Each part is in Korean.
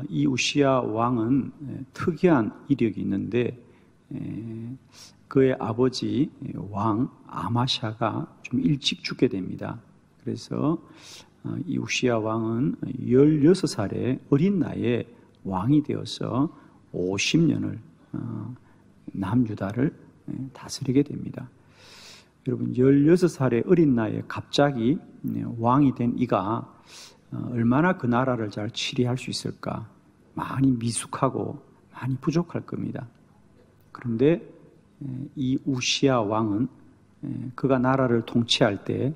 이 우시야 왕은 특이한 이력이 있는데 그의 아버지 왕 아마샤가 좀 일찍 죽게 됩니다. 그래서 이 우시야 왕은 16살의 어린 나이에 왕이 되어서 50년을 남유다를 다스리게 됩니다. 여러분, 16살의 어린 나이에 갑자기 왕이 된 이가 얼마나 그 나라를 잘 치리할 수 있을까? 많이 미숙하고 많이 부족할 겁니다. 그런데 이 우시야 왕은 그가 나라를 통치할 때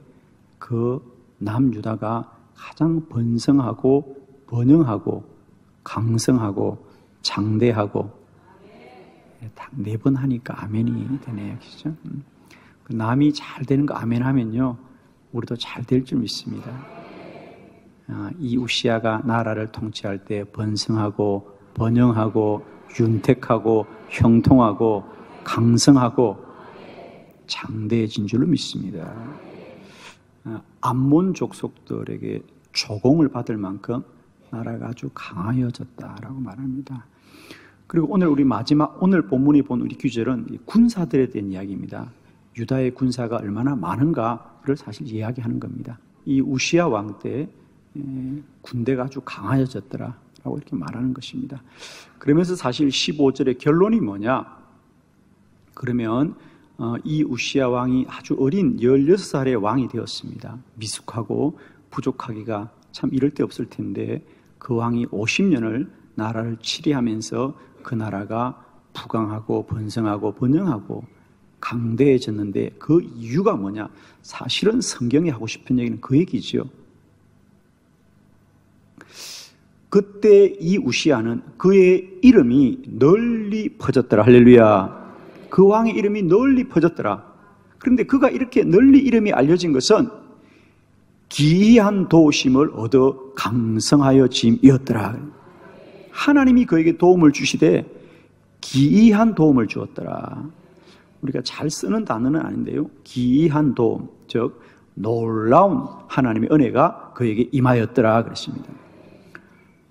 그 남유다가 가장 번성하고 번영하고 강성하고 장대하고 딱 4번 하니까 아멘이 되네요. 그죠? 그 남이 잘 되는 거 아멘 하면요, 우리도 잘 될 줄 믿습니다. 이 우시야가 나라를 통치할 때 번성하고 번영하고 윤택하고 형통하고 강성하고 장대해진 줄로 믿습니다. 암몬 족속들에게 조공을 받을 만큼 나라가 아주 강하여졌다라고 말합니다. 그리고 오늘 우리 오늘 본문이 본 우리 규절은 군사들에 대한 이야기입니다. 유다의 군사가 얼마나 많은가를 사실 이야기하는 겁니다. 이 우시야 왕 때 군대가 아주 강하여졌더라라고 이렇게 말하는 것입니다. 그러면서 사실 15절의 결론이 뭐냐? 그러면 이 우시야 왕이 아주 어린 16살의 왕이 되었습니다. 미숙하고 부족하기가 참 이럴 데 없을 텐데 그 왕이 50년을 나라를 치리하면서 그 나라가 부강하고 번성하고 번영하고 강대해졌는데 그 이유가 뭐냐? 사실은 성경이 하고 싶은 얘기는 그 얘기죠. 그때 이 우시야는 그의 이름이 널리 퍼졌더라. 할렐루야. 그 왕의 이름이 널리 퍼졌더라. 그런데 그가 이렇게 널리 이름이 알려진 것은 기이한 도우심을 얻어 강성하여짐이었더라. 하나님이 그에게 도움을 주시되 기이한 도움을 주었더라. 우리가 잘 쓰는 단어는 아닌데요, 기이한 도움, 즉 놀라운 하나님의 은혜가 그에게 임하였더라 그랬습니다.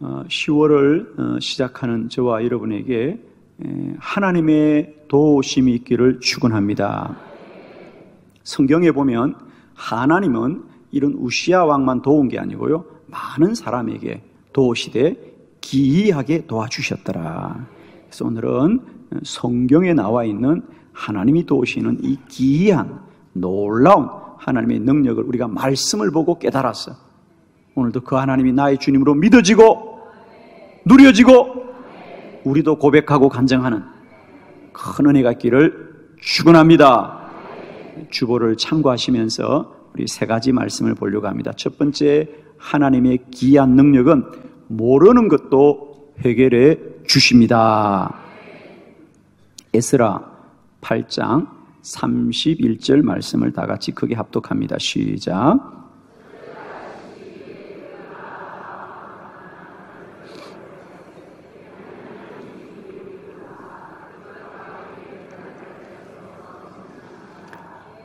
10월을 시작하는 저와 여러분에게 하나님의 도우심이 있기를 축원합니다. 성경에 보면 하나님은 이런 우시야 왕만 도운 게 아니고요, 많은 사람에게 도우시되 기이하게 도와주셨더라. 그래서 오늘은 성경에 나와 있는 하나님이 도우시는 이 기이한 놀라운 하나님의 능력을 우리가 말씀을 보고 깨달았어. 오늘도 그 하나님이 나의 주님으로 믿어지고 누려지고 우리도 고백하고 간증하는 큰 은혜가 있기를 축원합니다. 주보를 참고하시면서 우리 3가지 말씀을 보려고 합니다. 첫 번째, 하나님의 기이한 능력은 모르는 것도 해결해 주십니다. 에스라 8장 31절 말씀을 다 같이 크게 합독합니다. 시작.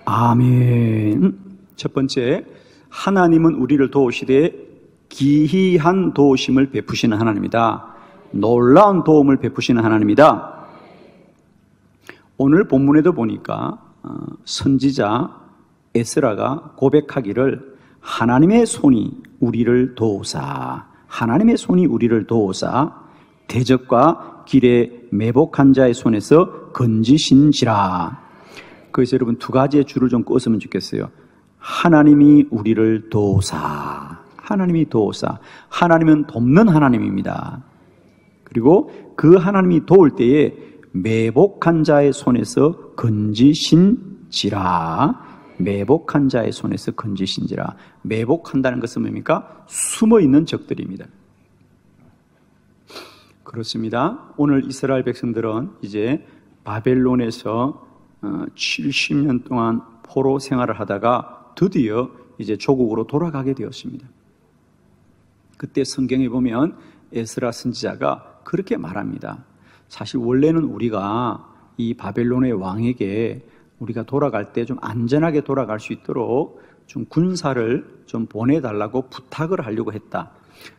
아멘. 첫 번째, 하나님은 우리를 도우시되 기이한 도우심을 베푸시는 하나님이다. 놀라운 도움을 베푸시는 하나님이다. 오늘 본문에도 보니까 선지자 에스라가 고백하기를 하나님의 손이 우리를 도우사, 하나님의 손이 우리를 도우사 대적과 길에 매복한 자의 손에서 건지신지라. 그래서 여러분 2가지의 줄을 좀 끄었으면 좋겠어요. 하나님이 우리를 도우사, 하나님이 도우사. 하나님은 돕는 하나님입니다. 그리고 그 하나님이 도울 때에 매복한 자의 손에서 건지신지라. 매복한 자의 손에서 건지신지라. 매복한다는 것은 뭡니까? 숨어있는 적들입니다. 그렇습니다. 오늘 이스라엘 백성들은 이제 바벨론에서 70년 동안 포로 생활을 하다가 드디어 이제 조국으로 돌아가게 되었습니다. 그때 성경에 보면 에스라 선지자가 그렇게 말합니다. 사실 원래는 우리가 이 바벨론의 왕에게 우리가 돌아갈 때 좀 안전하게 돌아갈 수 있도록 좀 군사를 좀 보내달라고 부탁을 하려고 했다.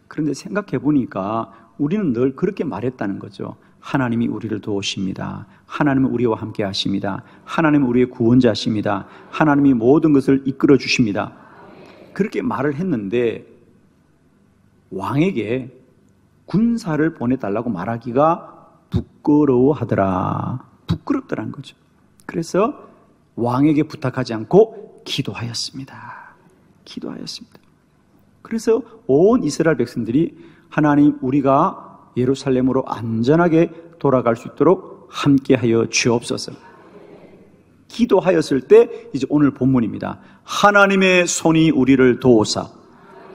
그런데 생각해 보니까 우리는 늘 그렇게 말했다는 거죠. 하나님이 우리를 도우십니다. 하나님은 우리와 함께 하십니다. 하나님은 우리의 구원자십니다. 하나님이 모든 것을 이끌어 주십니다. 그렇게 말을 했는데 왕에게 군사를 보내달라고 말하기가 부끄러워하더라. 부끄럽더라는 거죠. 그래서 왕에게 부탁하지 않고 기도하였습니다. 기도하였습니다. 그래서 온 이스라엘 백성들이 하나님 우리가 예루살렘으로 안전하게 돌아갈 수 있도록 함께하여 주옵소서. 기도하였을 때 이제 오늘 본문입니다. 하나님의 손이 우리를 도우사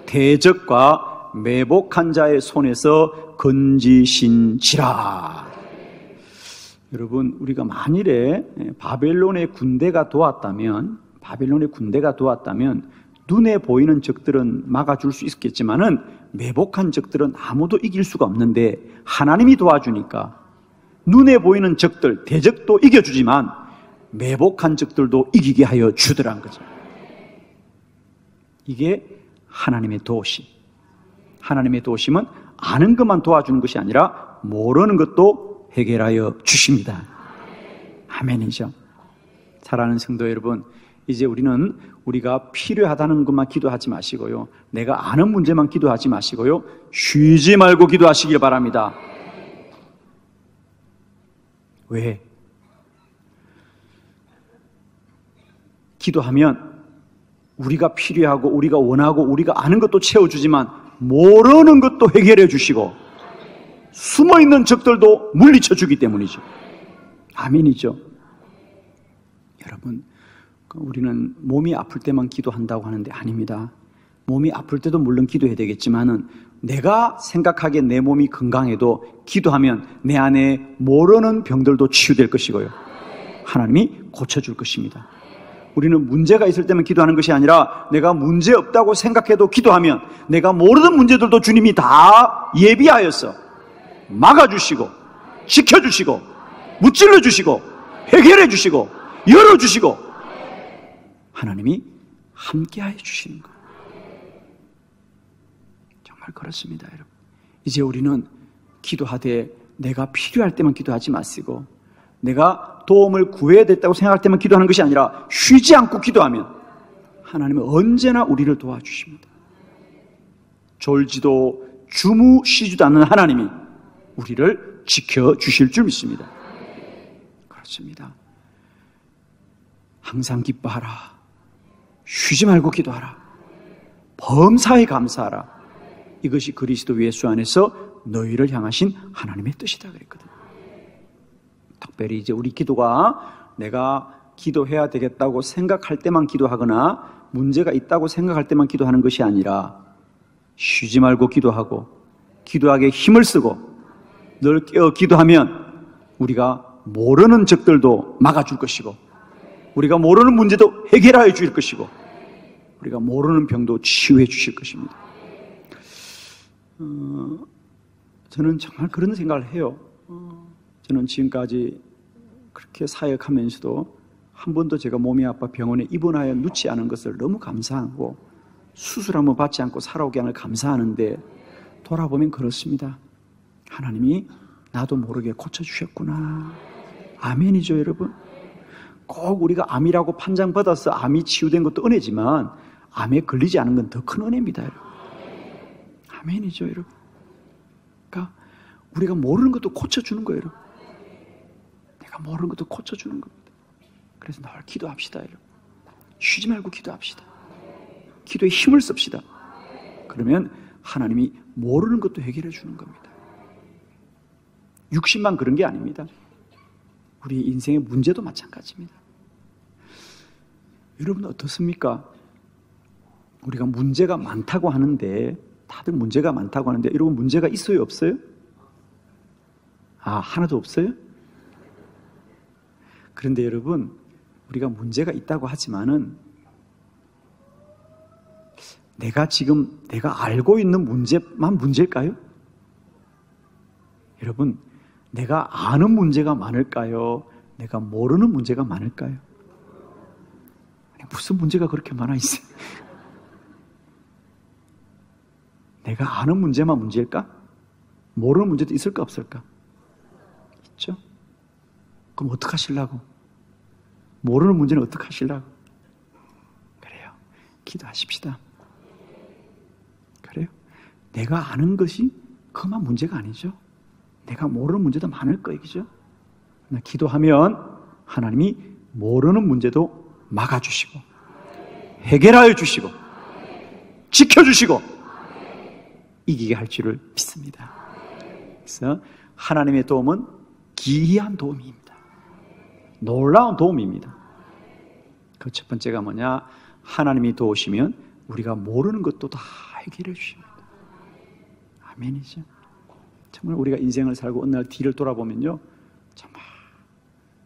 대적과 매복한 자의 손에서 건지신지라. 여러분, 우리가 만일에 바벨론의 군대가 도왔다면 눈에 보이는 적들은 막아줄 수 있겠지만은 매복한 적들은 아무도 이길 수가 없는데 하나님이 도와주니까 눈에 보이는 적들, 대적도 이겨주지만 매복한 적들도 이기게 하여 주더란 거죠. 이게 하나님의 도우심. 하나님의 도우심은 아는 것만 도와주는 것이 아니라 모르는 것도 해결하여 주십니다. 아멘이죠. 사랑하는 성도 여러분, 이제 우리가 필요하다는 것만 기도하지 마시고요, 내가 아는 문제만 기도하지 마시고요, 쉬지 말고 기도하시길 바랍니다. 왜? 기도하면 우리가 필요하고 우리가 원하고 우리가 아는 것도 채워주지만 모르는 것도 해결해 주시고 숨어있는 적들도 물리쳐 주기 때문이죠. 아멘이죠. 여러분, 우리는 몸이 아플 때만 기도한다고 하는데 아닙니다. 몸이 아플 때도 물론 기도해야 되겠지만은 내가 생각하기에 내 몸이 건강해도 기도하면 내 안에 모르는 병들도 치유될 것이고요, 하나님이 고쳐줄 것입니다. 우리는 문제가 있을 때만 기도하는 것이 아니라 내가 문제 없다고 생각해도 기도하면 내가 모르는 문제들도 주님이 다 예비하여서 막아주시고 지켜주시고 무찔러주시고 해결해주시고 열어주시고 하나님이 함께하여 주시는 거예요. 정말 그렇습니다, 여러분. 이제 우리는 기도하되 내가 필요할 때만 기도하지 마시고 내가 도움을 구해야 됐다고 생각할 때만 기도하는 것이 아니라 쉬지 않고 기도하면 하나님은 언제나 우리를 도와주십니다. 졸지도 주무시지도 않는 하나님이 우리를 지켜주실 줄 믿습니다. 그렇습니다. 항상 기뻐하라. 쉬지 말고 기도하라. 범사에 감사하라. 이것이 그리스도 예수 안에서 너희를 향하신 하나님의 뜻이다 그랬거든요. 특별히 이제 우리 기도가 내가 기도해야 되겠다고 생각할 때만 기도하거나 문제가 있다고 생각할 때만 기도하는 것이 아니라 쉬지 말고 기도하고 기도하기에 힘을 쓰고 늘 깨어 기도하면 우리가 모르는 적들도 막아줄 것이고 우리가 모르는 문제도 해결하여 주실 것이고 우리가 모르는 병도 치유해 주실 것입니다. 저는 정말 그런 생각을 해요. 저는 지금까지 그렇게 사역하면서도 한 번도 제가 몸이 아파 병원에 입원하여 눕지 않은 것을 너무 감사하고 수술 한번 받지 않고 살아오게 하는 걸 감사하는데 돌아보면 그렇습니다. 하나님이 나도 모르게 고쳐주셨구나. 아멘이죠, 여러분. 꼭 우리가 암이라고 판정받아서 암이 치유된 것도 은혜지만 암에 걸리지 않은 건 더 큰 은혜입니다, 여러분. 아멘이죠, 여러분. 그러니까 우리가 모르는 것도 고쳐주는 거예요, 여러분. 내가 모르는 것도 고쳐주는 겁니다. 그래서 늘 기도합시다, 여러분. 쉬지 말고 기도합시다. 기도에 힘을 씁시다. 그러면 하나님이 모르는 것도 해결해 주는 겁니다. 육신만 그런 게 아닙니다. 우리 인생의 문제도 마찬가지입니다. 여러분 어떻습니까? 우리가 문제가 많다고 하는데 다들 문제가 많다고 하는데 여러분 문제가 있어요, 없어요? 하나도 없어요? 그런데 여러분 우리가 문제가 있다고 하지만은 내가 알고 있는 문제만 문제일까요? 여러분, 내가 아는 문제가 많을까요? 내가 모르는 문제가 많을까요? 아니, 무슨 문제가 그렇게 많아 있어요? 내가 아는 문제만 문제일까? 모르는 문제도 있을까 없을까? 있죠? 그럼 어떡하시려고? 모르는 문제는 어떡하시려고? 그래요. 기도하십시다. 그래요. 내가 아는 것이 그만 문제가 아니죠. 내가 모르는 문제도 많을 거예요. 그죠? 기도하면 하나님이 모르는 문제도 막아주시고 해결하여 주시고 지켜주시고 이기게 할 줄을 믿습니다. 그래서 하나님의 도움은 기이한 도움입니다. 놀라운 도움입니다. 그 첫 번째가 뭐냐? 하나님이 도우시면 우리가 모르는 것도 다 해결해 주십니다. 아멘이죠. 정말 우리가 인생을 살고 어느 날 뒤를 돌아보면요, 정말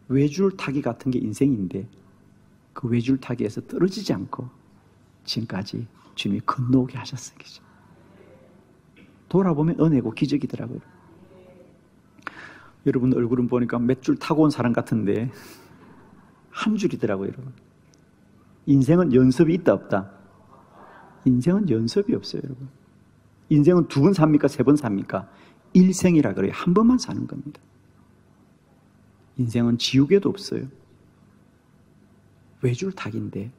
외줄타기 같은 게 인생인데 그 외줄타기에서 떨어지지 않고 지금까지 주님이 건너오게 하셨어요. 그죠? 돌아보면 은혜고 기적이더라고요. 여러분 얼굴은 보니까 몇 줄 타고 온 사람 같은데 한 줄이더라고요. 여러분, 인생은 연습이 있다 없다? 인생은 연습이 없어요. 여러분, 인생은 2번 삽니까? 3번 삽니까? 일생이라 그래요. 한 번만 사는 겁니다. 인생은 지우개도 없어요. 외줄타기인데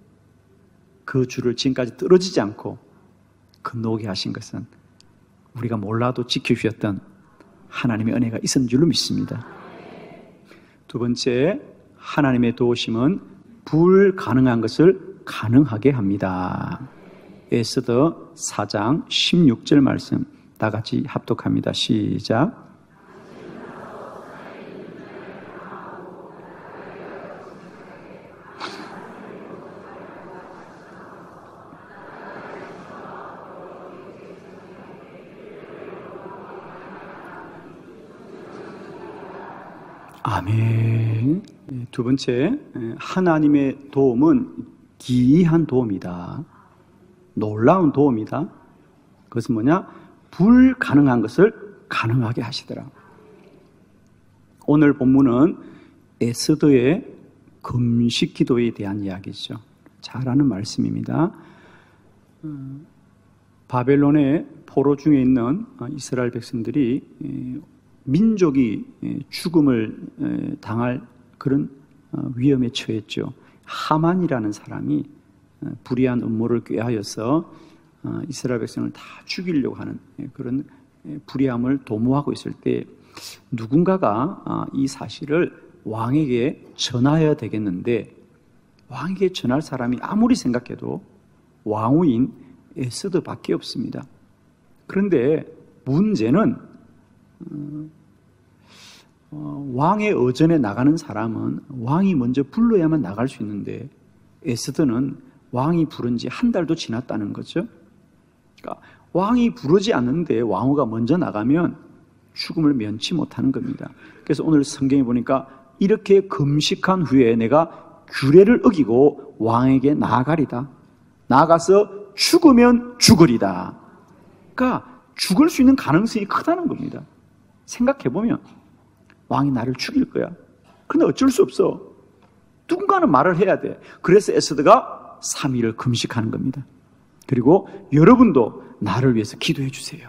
그 줄을 지금까지 떨어지지 않고 건너오게 하신 것은 우리가 몰라도 지켜주셨던 하나님의 은혜가 있었는 줄로 믿습니다. 두 번째, 하나님의 도우심은 불가능한 것을 가능하게 합니다. 에스더 4장 16절 말씀 다 같이 합독합니다. 시작. 아멘. 두 번째, 하나님의 도움은 기이한 도움이다. 놀라운 도움이다. 그것은 뭐냐? 불가능한 것을 가능하게 하시더라. 오늘 본문은 에스더의 금식 기도에 대한 이야기죠. 잘 아는 말씀입니다. 바벨론의 포로 중에 있는 이스라엘 백성들이 민족이 죽음을 당할 그런 위험에 처했죠. 하만이라는 사람이 불의한 음모를 꾀하여서 이스라엘 백성을 다 죽이려고 하는 그런 불의함을 도모하고 있을 때 누군가가 이 사실을 왕에게 전하여야 되겠는데 왕에게 전할 사람이 아무리 생각해도 왕후인 에스더밖에 없습니다. 그런데 문제는 왕의 의전에 나가는 사람은 왕이 먼저 불러야만 나갈 수 있는데 에스더는 왕이 부른 지 한 달도 지났다는 거죠. 그러니까 왕이 부르지 않는데 왕후가 먼저 나가면 죽음을 면치 못하는 겁니다. 그래서 오늘 성경에 보니까 이렇게 금식한 후에 내가 규례를 어기고 왕에게 나아가리다. 나아가서 죽으면 죽으리다. 그러니까 죽을 수 있는 가능성이 크다는 겁니다. 생각해보면 왕이 나를 죽일 거야. 그런데 어쩔 수 없어. 누군가는 말을 해야 돼. 그래서 에스더가 3일을 금식하는 겁니다. 그리고 여러분도 나를 위해서 기도해 주세요.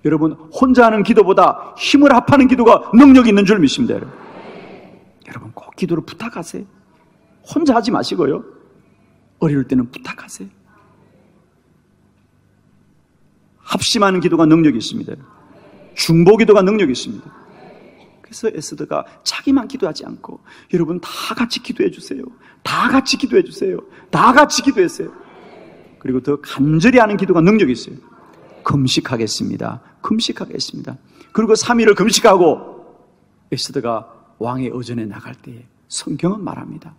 여러분, 혼자 하는 기도보다 힘을 합하는 기도가 능력이 있는 줄 믿습니다. 여러분 꼭 기도를 부탁하세요. 혼자 하지 마시고요. 어려울 때는 부탁하세요. 합심하는 기도가 능력이 있습니다. 중보 기도가 능력이 있습니다. 그래서 에스더가 자기만 기도하지 않고 여러분 다 같이 기도해 주세요. 다 같이 기도해 주세요. 다 같이 기도했어요. 그리고 더 간절히 하는 기도가 능력이 있어요. 금식하겠습니다. 금식하겠습니다. 그리고 3일을 금식하고 에스더가 왕의 의전에 나갈 때 성경은 말합니다.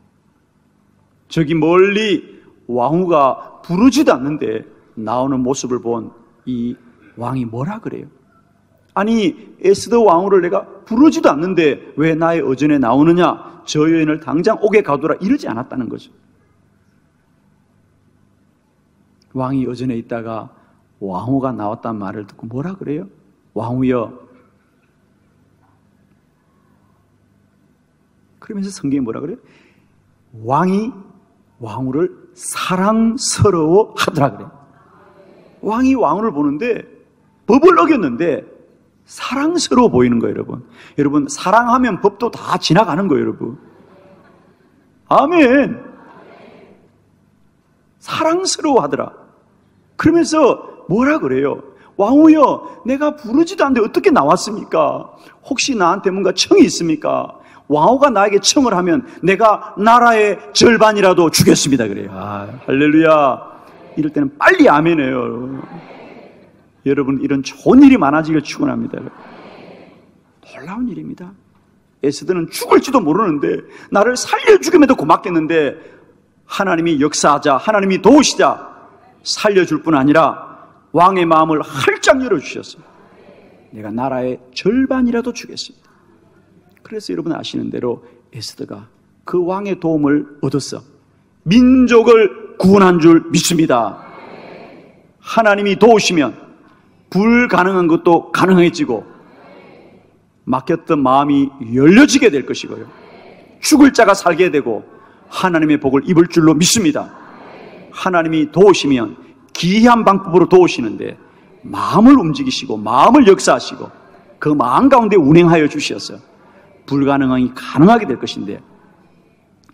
저기 멀리 왕후가 부르지도 않는데 나오는 모습을 본 이 왕이 뭐라 그래요? 아니 에스더 왕후를 내가 부르지도 않는데 왜 나의 의전에 나오느냐? 저 여인을 당장 옥에 가두라 이러지 않았다는 거죠. 왕이 의전에 있다가 왕후가 나왔단 말을 듣고 뭐라 그래요? 왕후여, 그러면서 성경이 뭐라 그래요? 왕이 왕후를 사랑스러워 하더라 그래요. 왕이 왕후를 보는데 법을 어겼는데 사랑스러워 보이는 거예요, 여러분. 여러분, 사랑하면 법도 다 지나가는 거예요, 여러분. 아멘. 사랑스러워 하더라. 그러면서 뭐라 그래요? 왕후여, 내가 부르지도 않는데 어떻게 나왔습니까? 혹시 나한테 뭔가 청이 있습니까? 왕후가 나에게 청을 하면 내가 나라의 절반이라도 주겠습니다. 그래요. 할렐루야. 이럴 때는 빨리 아멘해요. 여러분, 이런 좋은 일이 많아지길 축원합니다. 놀라운 일입니다. 에스더는 죽을지도 모르는데 나를 살려주기에도 고맙겠는데 하나님이 역사하자, 하나님이 도우시자 살려줄 뿐 아니라 왕의 마음을 활짝 열어주셨어요. 내가 나라의 절반이라도 주겠습니다. 그래서 여러분 아시는 대로 에스더가 그 왕의 도움을 얻었어. 민족을 구원한 줄 믿습니다. 하나님이 도우시면 불가능한 것도 가능해지고 막혔던 마음이 열려지게 될 것이고요. 죽을 자가 살게 되고 하나님의 복을 입을 줄로 믿습니다. 하나님이 도우시면 기이한 방법으로 도우시는데 마음을 움직이시고 마음을 역사하시고 그 마음 가운데 운행하여 주셔서 불가능함이 가능하게 될 것인데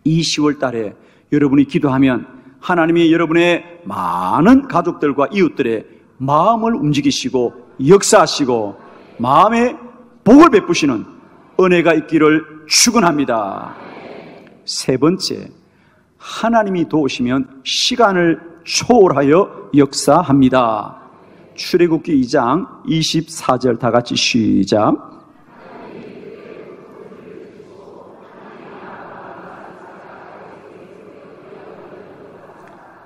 이 10월 달에 여러분이 기도하면 하나님이 여러분의 많은 가족들과 이웃들의 마음을 움직이시고 역사하시고 마음에 복을 베푸시는 은혜가 있기를 축원합니다. 세 번째, 하나님이 도우시면 시간을 초월하여 역사합니다. 출애굽기 2장 24절 다 같이 시작.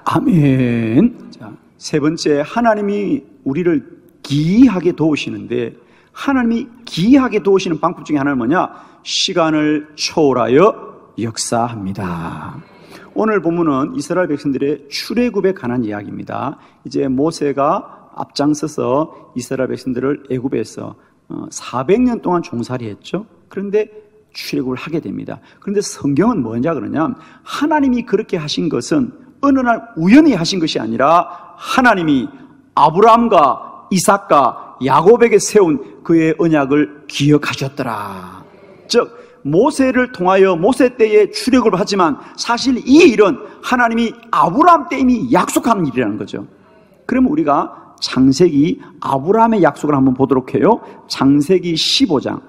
아멘. 자, 세 번째, 하나님이 우리를 기이하게 도우시는데 하나님이 기이하게 도우시는 방법 중에 하나는 뭐냐? 시간을 초월하여 역사합니다. 오늘 본문은 이스라엘 백성들의 출애굽에 관한 이야기입니다. 이제 모세가 앞장서서 이스라엘 백성들을 애굽에서 400년 동안 종살이했죠. 그런데 출애굽을 하게 됩니다. 그런데 성경은 뭐냐 그러냐? 하나님이 그렇게 하신 것은 어느 날 우연히 하신 것이 아니라 하나님이 아브라함과 이삭과 야곱에게 세운 그의 언약을 기억하셨더라. 즉 모세를 통하여 모세 때에 출애굽을 하지만 사실 이 일은 하나님이 아브라함 때 이미 약속한 일이라는 거죠. 그러면 우리가 창세기 아브라함의 약속을 한번 보도록 해요. 창세기 15장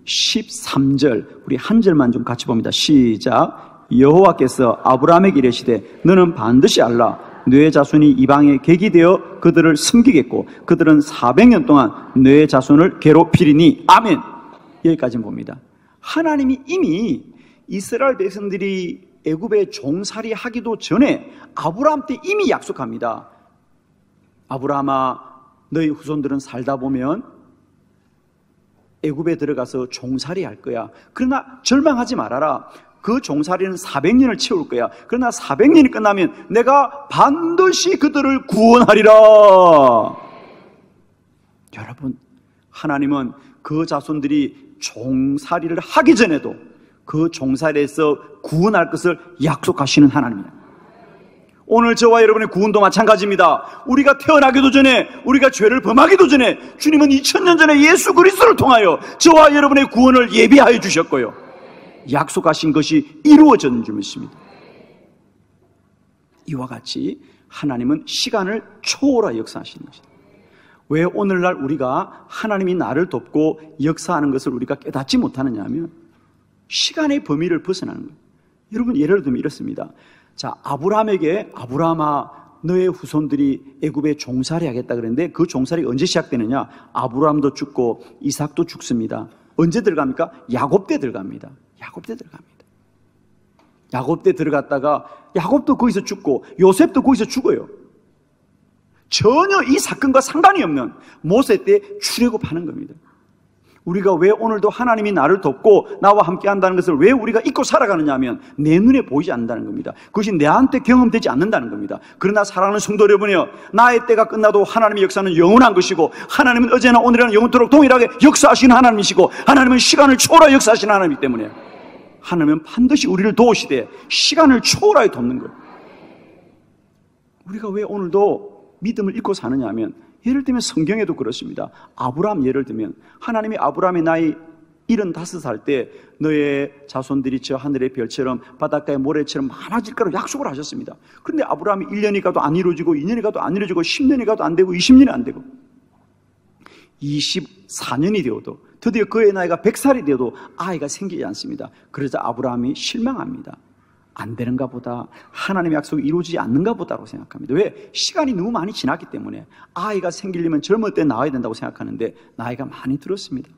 13절 우리 한 절만 좀 같이 봅니다. 시작. 여호와께서 아브라함에게 이르시되 너는 반드시 알라. 네 자손이 이방에 객이 되어 그들을 섬기겠고 그들은 400년 동안 네 자손을 괴롭히리니. 아멘. 여기까지 봅니다. 하나님이 이미 이스라엘 백성들이 애굽에 종살이 하기도 전에 아브라함 때 이미 약속합니다. 아브라함아, 너희 후손들은 살다 보면 애굽에 들어가서 종살이 할 거야. 그러나 절망하지 말아라. 그 종살이는 400년을 채울 거야. 그러나 400년이 끝나면 내가 반드시 그들을 구원하리라. 여러분, 하나님은 그 자손들이 종살이를 하기 전에도 그 종살이에서 구원할 것을 약속하시는 하나님입니다. 오늘 저와 여러분의 구원도 마찬가지입니다. 우리가 태어나기도 전에, 우리가 죄를 범하기도 전에 주님은 2000년 전에 예수 그리스도를 통하여 저와 여러분의 구원을 예비하여 주셨고요, 약속하신 것이 이루어졌는 줄 믿습니다. 이와 같이 하나님은 시간을 초월하여 역사하시는 것입니다. 왜 오늘날 우리가 하나님이 나를 돕고 역사하는 것을 우리가 깨닫지 못하느냐 하면 시간의 범위를 벗어나는 거예요. 여러분, 예를 들면 이렇습니다. 자, 아브라함에게 아브라함아, 너의 후손들이 애굽에 종살이 하겠다 그랬는데 그 종살이 언제 시작되느냐? 아브라함도 죽고 이삭도 죽습니다. 언제 들어갑니까? 야곱 때 들어갑니다. 야곱 때 들어갑니다. 야곱 때 들어갔다가 야곱도 거기서 죽고 요셉도 거기서 죽어요. 전혀 이 사건과 상관이 없는 모세 때 출애굽하는 겁니다. 우리가 왜 오늘도 하나님이 나를 돕고 나와 함께 한다는 것을 왜 우리가 잊고 살아가느냐 하면 내 눈에 보이지 않는다는 겁니다. 그것이 내한테 경험되지 않는다는 겁니다. 그러나 사랑하는 성도 여러분이여, 나의 때가 끝나도 하나님의 역사는 영원한 것이고 하나님은 어제나 오늘이나 영원토록 동일하게 역사하시는 하나님이시고 하나님은 시간을 초월하여 역사하시는 하나님이기 때문에 하나님은 반드시 우리를 도우시되 시간을 초월하여 돕는 거예요. 우리가 왜 오늘도 믿음을 잃고 사느냐 하면, 예를 들면 성경에도 그렇습니다. 아브라함 예를 들면 하나님이 아브라함의 나이 75살 때 너의 자손들이 저 하늘의 별처럼 바닷가의 모래처럼 많아질 거라고 약속을 하셨습니다. 그런데 아브라함이 1년이 가도 안 이루어지고 2년이 가도 안 이루어지고 10년이 가도 안 되고 20년이 안 되고 24년이 되어도 드디어 그의 나이가 100살이 되어도 아이가 생기지 않습니다. 그러자 아브라함이 실망합니다. 안 되는가 보다, 하나님의 약속이 이루어지지 않는가 보다라고 생각합니다. 왜? 시간이 너무 많이 지났기 때문에. 아이가 생기려면 젊을 때 낳아야 된다고 생각하는데 나이가 많이 들었습니다.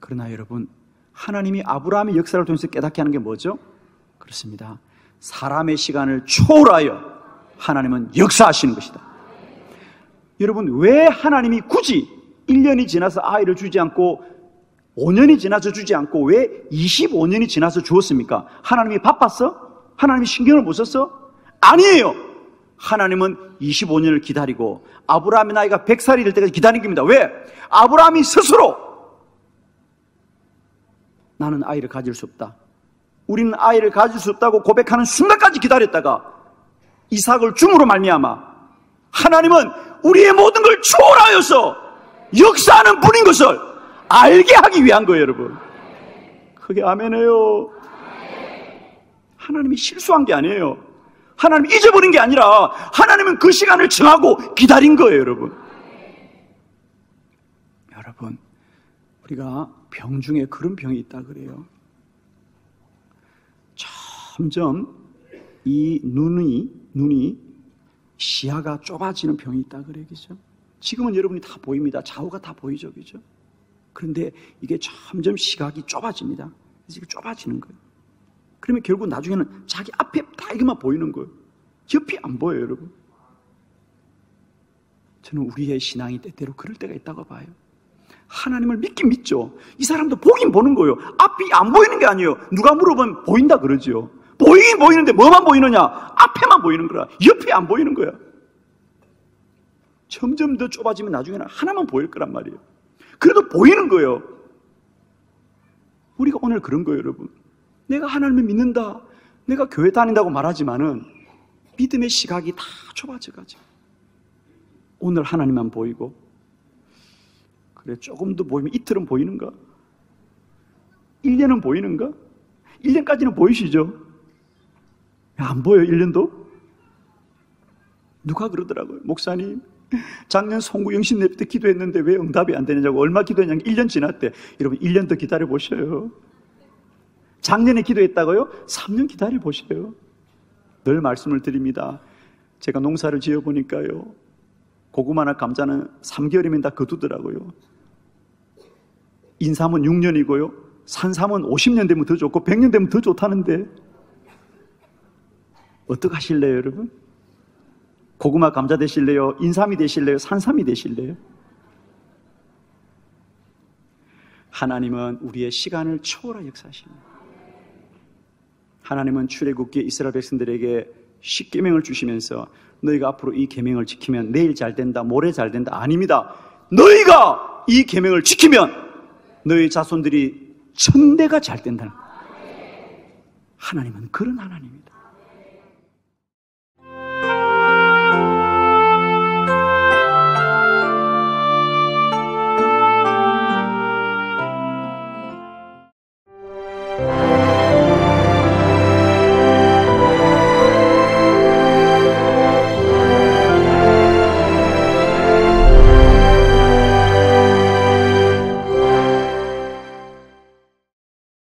그러나 여러분, 하나님이 아브라함의 역사를 통해서 깨닫게 하는 게 뭐죠? 그렇습니다. 사람의 시간을 초월하여 하나님은 역사하시는 것이다. 여러분, 왜 하나님이 굳이 1년이 지나서 아이를 주지 않고 5년이 지나서 주지 않고 왜 25년이 지나서 주었습니까? 하나님이 바빴어? 하나님이 신경을 못 썼어? 아니에요. 하나님은 25년을 기다리고 아브라함의 나이가 100살이 될 때까지 기다린 겁니다. 왜? 아브라함이 스스로 나는 아이를 가질 수 없다, 우리는 아이를 가질 수 없다고 고백하는 순간까지 기다렸다가 이삭을 줌으로 말미암아 하나님은 우리의 모든 걸 초월하여서 역사하는 분인 것을 알게 하기 위한 거예요, 여러분. 그게 아멘해요. 하나님이 실수한 게 아니에요. 하나님이 잊어버린 게 아니라 하나님은 그 시간을 정하고 기다린 거예요, 여러분. 여러분, 우리가 병 중에 그런 병이 있다 그래요. 점점 이 눈이 시야가 좁아지는 병이 있다 그래요, 그죠? 지금은 여러분이 다 보입니다. 좌우가 다 보이죠, 그죠? 그런데 이게 점점 시각이 좁아집니다. 그래서 이게 좁아지는 거예요. 그러면 결국 나중에는 자기 앞에 다 이것만 보이는 거예요. 옆이 안 보여요, 여러분. 저는 우리의 신앙이 때때로 그럴 때가 있다고 봐요. 하나님을 믿긴 믿죠. 이 사람도 보긴 보는 거예요. 앞이 안 보이는 게 아니에요. 누가 물어보면 보인다 그러죠. 보이긴 보이는데 뭐만 보이느냐? 앞에만 보이는 거야. 옆이 안 보이는 거야. 점점 더 좁아지면 나중에는 하나만 보일 거란 말이에요. 그래도 보이는 거예요. 우리가 오늘 그런 거예요, 여러분. 내가 하나님을 믿는다, 내가 교회 다닌다고 말하지만은 믿음의 시각이 다 좁아져가지고 오늘 하나님만 보이고, 그래 조금 더 보이면 이틀은 보이는가? 1년은 보이는가? 1년까지는 보이시죠? 안 보여요, 1년도? 누가 그러더라고요. 목사님, 작년 송구영신 예배 때 기도했는데 왜 응답이 안 되느냐고. 얼마 기도했냐고. 1년 지났대. 여러분, 1년 더 기다려 보셔요. 작년에 기도했다고요? 3년 기다려 보셔요. 늘 말씀을 드립니다. 제가 농사를 지어 보니까요, 고구마나 감자는 3개월이면 다 거두더라고요. 인삼은 6년이고요, 산삼은 50년 되면 더 좋고 100년 되면 더 좋다는데 어떡하실래요, 여러분? 고구마 감자 되실래요? 인삼이 되실래요? 산삼이 되실래요? 하나님은 우리의 시간을 초월하 역사하십니다. 하나님은 출애굽기에 이스라엘 백성들에게 10계명을 주시면서 너희가 앞으로 이 계명을 지키면 내일 잘 된다, 모레 잘 된다. 아닙니다. 너희가 이 계명을 지키면 너희 자손들이 천대가 잘 된다는 거예요. 하나님은 그런 하나님입니다.